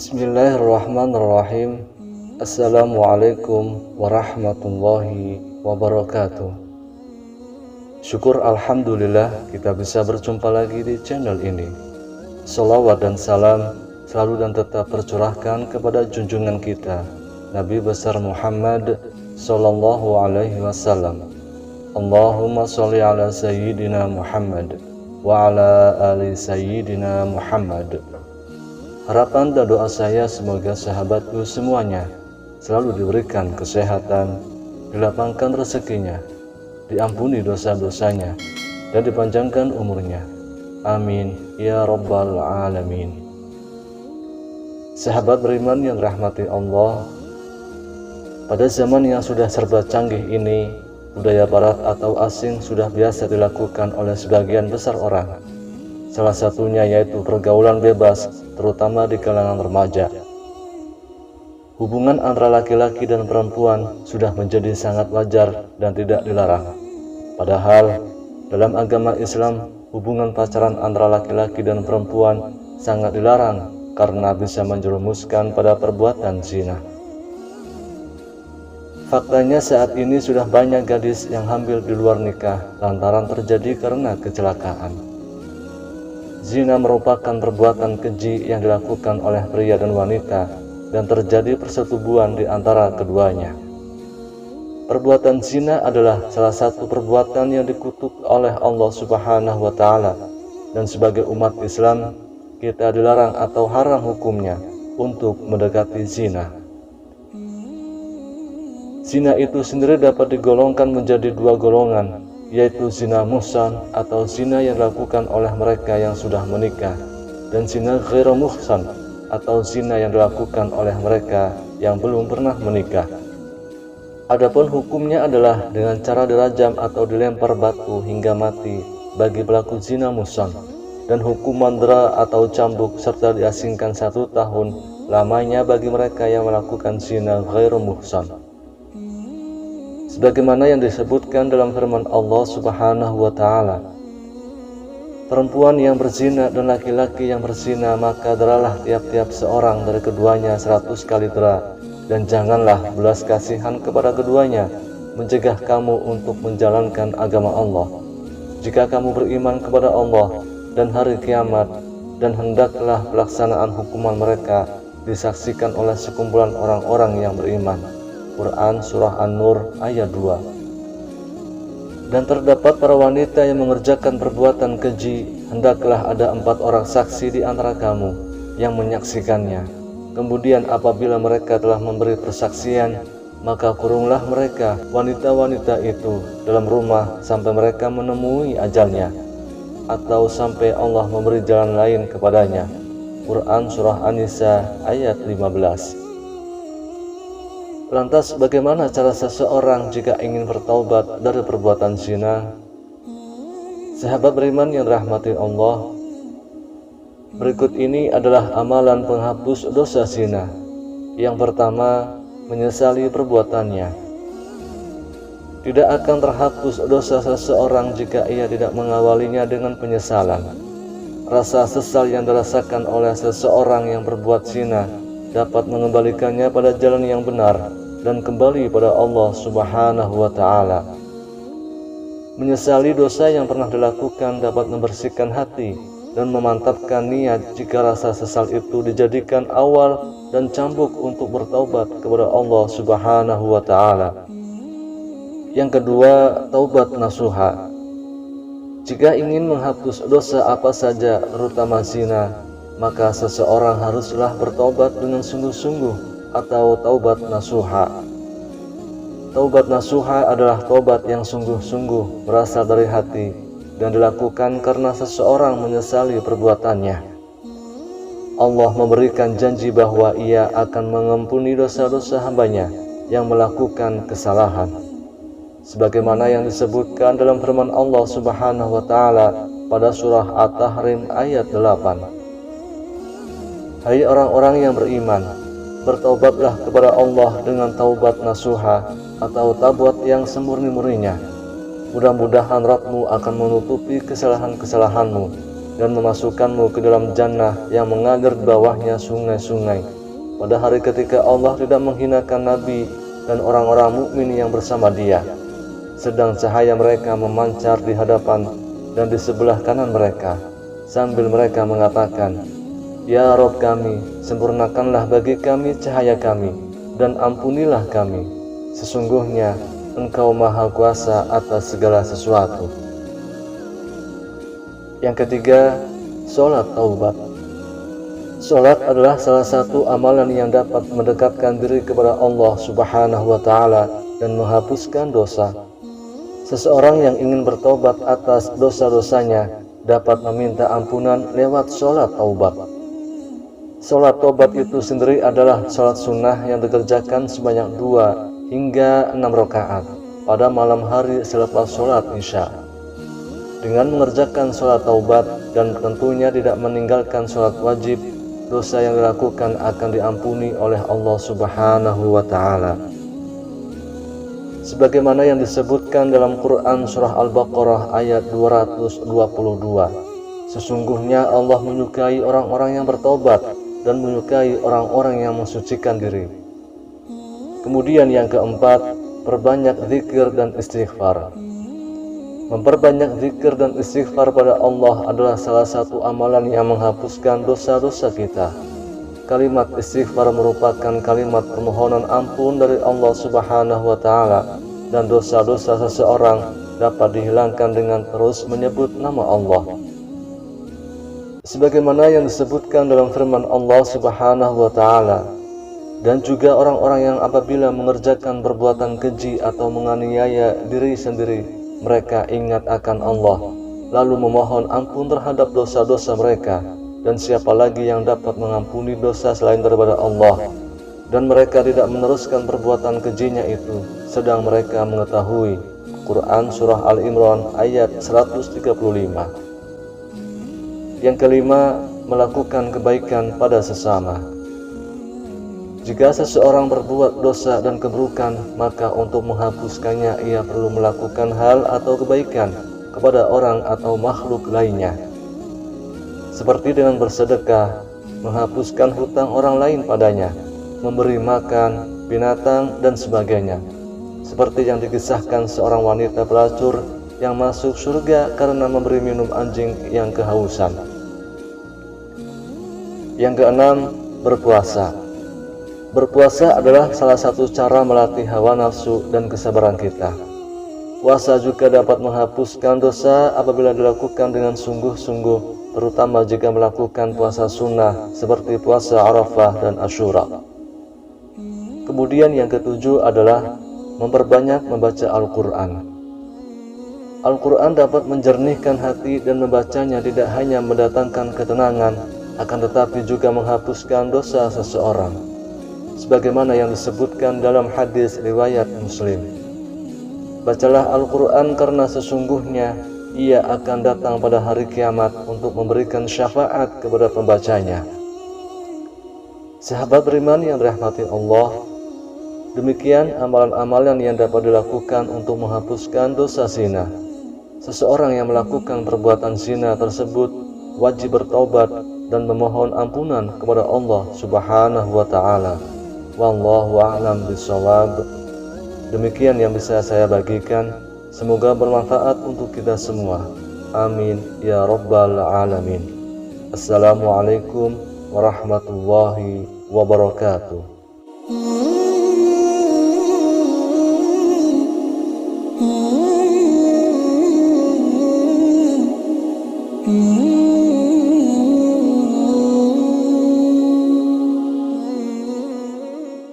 Bismillahirrahmanirrahim. Assalamualaikum warahmatullahi wabarakatuh. Syukur alhamdulillah kita bisa berjumpa lagi di channel ini. Salawat dan salam selalu dan tetap tercurahkan kepada junjungan kita Nabi besar Muhammad sallallahu alaihi wasallam. Allahumma sholli ala sayyidina Muhammad wa ala ali sayyidina Muhammad. Harapan dan doa saya semoga sahabatku semuanya selalu diberikan kesehatan, dilapangkan rezekinya, diampuni dosa-dosanya, dan dipanjangkan umurnya. Amin ya rabbal alamin. Sahabat beriman yang rahmati Allah, pada zaman yang sudah serba canggih ini, budaya barat atau asing sudah biasa dilakukan oleh sebagian besar orang. Salah satunya yaitu pergaulan bebas, terutama di kalangan remaja. Hubungan antara laki-laki dan perempuan sudah menjadi sangat wajar dan tidak dilarang. Padahal, dalam agama Islam, hubungan pacaran antara laki-laki dan perempuan sangat dilarang karena bisa menjerumuskan pada perbuatan zina. Faktanya saat ini sudah banyak gadis yang hamil di luar nikah lantaran terjadi karena kecelakaan. Zina merupakan perbuatan keji yang dilakukan oleh pria dan wanita dan terjadi persetubuhan di antara keduanya. Perbuatan zina adalah salah satu perbuatan yang dikutuk oleh Allah Subhanahu wa Ta'ala, dan sebagai umat Islam kita dilarang atau haram hukumnya untuk mendekati zina. Zina itu sendiri dapat digolongkan menjadi dua golongan, yaitu zina muhsan atau zina yang dilakukan oleh mereka yang sudah menikah, dan zina ghairu muhsan atau zina yang dilakukan oleh mereka yang belum pernah menikah. Adapun hukumnya adalah dengan cara dirajam atau dilempar batu hingga mati bagi pelaku zina muhsan, dan hukuman dera atau cambuk serta diasingkan 1 tahun lamanya bagi mereka yang melakukan zina ghairu muhsan. Sebagaimana yang disebutkan dalam firman Allah Subhanahu wa Ta'ala, perempuan yang berzina dan laki-laki yang berzina, maka deralah tiap-tiap seorang dari keduanya 100 kali dera, dan janganlah belas kasihan kepada keduanya, mencegah kamu untuk menjalankan agama Allah. Jika kamu beriman kepada Allah dan hari kiamat, dan hendaklah pelaksanaan hukuman mereka disaksikan oleh sekumpulan orang-orang yang beriman. Quran Surah An-Nur ayat 2. Dan terdapat para wanita yang mengerjakan perbuatan keji, hendaklah ada 4 orang saksi di antara kamu yang menyaksikannya. Kemudian apabila mereka telah memberi persaksian, maka kurunglah mereka wanita-wanita itu dalam rumah sampai mereka menemui ajalnya, atau sampai Allah memberi jalan lain kepadanya. Quran Surah An-Nisa ayat 15. Lantas bagaimana cara seseorang jika ingin bertaubat dari perbuatan zina? Sahabat beriman yang dirahmati Allah, berikut ini adalah amalan penghapus dosa zina. Yang pertama, menyesali perbuatannya. Tidak akan terhapus dosa seseorang jika ia tidak mengawalinya dengan penyesalan. Rasa sesal yang dirasakan oleh seseorang yang berbuat zina dapat mengembalikannya pada jalan yang benar dan kembali pada Allah Subhanahu wa Ta'ala. Menyesali dosa yang pernah dilakukan dapat membersihkan hati dan memantapkan niat jika rasa sesal itu dijadikan awal dan cambuk untuk bertaubat kepada Allah Subhanahu wa Ta'ala. Yang kedua, taubat nasuha. Jika ingin menghapus dosa apa saja, terutama zina, maka seseorang haruslah bertaubat dengan sungguh-sungguh atau taubat nasuha. Taubat nasuha adalah taubat yang sungguh-sungguh berasal dari hati dan dilakukan karena seseorang menyesali perbuatannya. Allah memberikan janji bahwa Ia akan mengampuni dosa-dosa hambanya yang melakukan kesalahan, sebagaimana yang disebutkan dalam firman Allah Subhanahu wa Ta'ala pada surah At-Tahrim ayat 8. Hai orang-orang yang beriman, bertaubatlah kepada Allah dengan taubat nasuha atau taubat yang semurni-murninya. Mudah-mudahan Rabbmu akan menutupi kesalahan-kesalahanmu dan memasukkanmu ke dalam jannah yang mengalir di bawahnya sungai-sungai pada hari ketika Allah tidak menghinakan Nabi dan orang-orang mukmin yang bersama dia, sedang cahaya mereka memancar di hadapan dan di sebelah kanan mereka, sambil mereka mengatakan, "Ya Rabb kami, sempurnakanlah bagi kami cahaya kami, dan ampunilah kami. Sesungguhnya Engkau Maha Kuasa atas segala sesuatu." Yang ketiga, sholat taubat. Sholat adalah salah satu amalan yang dapat mendekatkan diri kepada Allah Subhanahu wa Ta'ala dan menghapuskan dosa. Seseorang yang ingin bertobat atas dosa-dosanya dapat meminta ampunan lewat sholat taubat. Sholat taubat itu sendiri adalah sholat sunnah yang dikerjakan sebanyak 2 hingga 6 rakaat pada malam hari selepas sholat isya. Dengan mengerjakan sholat taubat dan tentunya tidak meninggalkan sholat wajib, dosa yang dilakukan akan diampuni oleh Allah Subhanahu wa Ta'ala. Sebagaimana yang disebutkan dalam Quran surah Al-Baqarah ayat 222, sesungguhnya Allah menyukai orang-orang yang bertobat dan menyukai orang-orang yang mensucikan diri. Kemudian yang keempat, perbanyak zikir dan istighfar. Memperbanyak zikir dan istighfar pada Allah adalah salah satu amalan yang menghapuskan dosa-dosa kita. Kalimat istighfar merupakan kalimat permohonan ampun dari Allah Subhanahu wa Ta'ala, dan dosa-dosa seseorang dapat dihilangkan dengan terus menyebut nama Allah. Sebagaimana yang disebutkan dalam firman Allah Subhanahu wa Ta'ala, dan juga orang-orang yang apabila mengerjakan perbuatan keji atau menganiaya diri sendiri, mereka ingat akan Allah, lalu memohon ampun terhadap dosa-dosa mereka, dan siapa lagi yang dapat mengampuni dosa selain daripada Allah, dan mereka tidak meneruskan perbuatan kejinya itu, sedang mereka mengetahui. Quran Surah Al-Imran ayat 135. Yang kelima, melakukan kebaikan pada sesama. Jika seseorang berbuat dosa dan keburukan, maka untuk menghapuskannya ia perlu melakukan hal atau kebaikan kepada orang atau makhluk lainnya, seperti dengan bersedekah, menghapuskan hutang orang lain padanya, memberi makan binatang, dan sebagainya. Seperti yang dikisahkan seorang wanita pelacur yang masuk surga karena memberi minum anjing yang kehausan. Yang keenam, berpuasa. Berpuasa adalah salah satu cara melatih hawa nafsu dan kesabaran kita. Puasa juga dapat menghapuskan dosa apabila dilakukan dengan sungguh-sungguh, terutama jika melakukan puasa sunnah seperti puasa Arafah dan Asyura. Kemudian yang ketujuh adalah memperbanyak membaca Al-Quran. Al-Quran dapat menjernihkan hati, dan membacanya tidak hanya mendatangkan ketenangan, akan tetapi juga menghapuskan dosa seseorang. Sebagaimana yang disebutkan dalam hadis riwayat Muslim, bacalah Al-Quran karena sesungguhnya ia akan datang pada hari kiamat untuk memberikan syafaat kepada pembacanya. Sahabat beriman yang dirahmati Allah, demikian amalan-amalan yang dapat dilakukan untuk menghapuskan dosa zina. Seseorang yang melakukan perbuatan zina tersebut wajib bertaubat dan memohon ampunan kepada Allah Subhanahu wa Ta'ala. Wallahu a'lam bishawab. Demikian yang bisa saya bagikan, semoga bermanfaat untuk kita semua. Amin ya rabbal alamin. Assalamualaikum warahmatullahi wabarakatuh.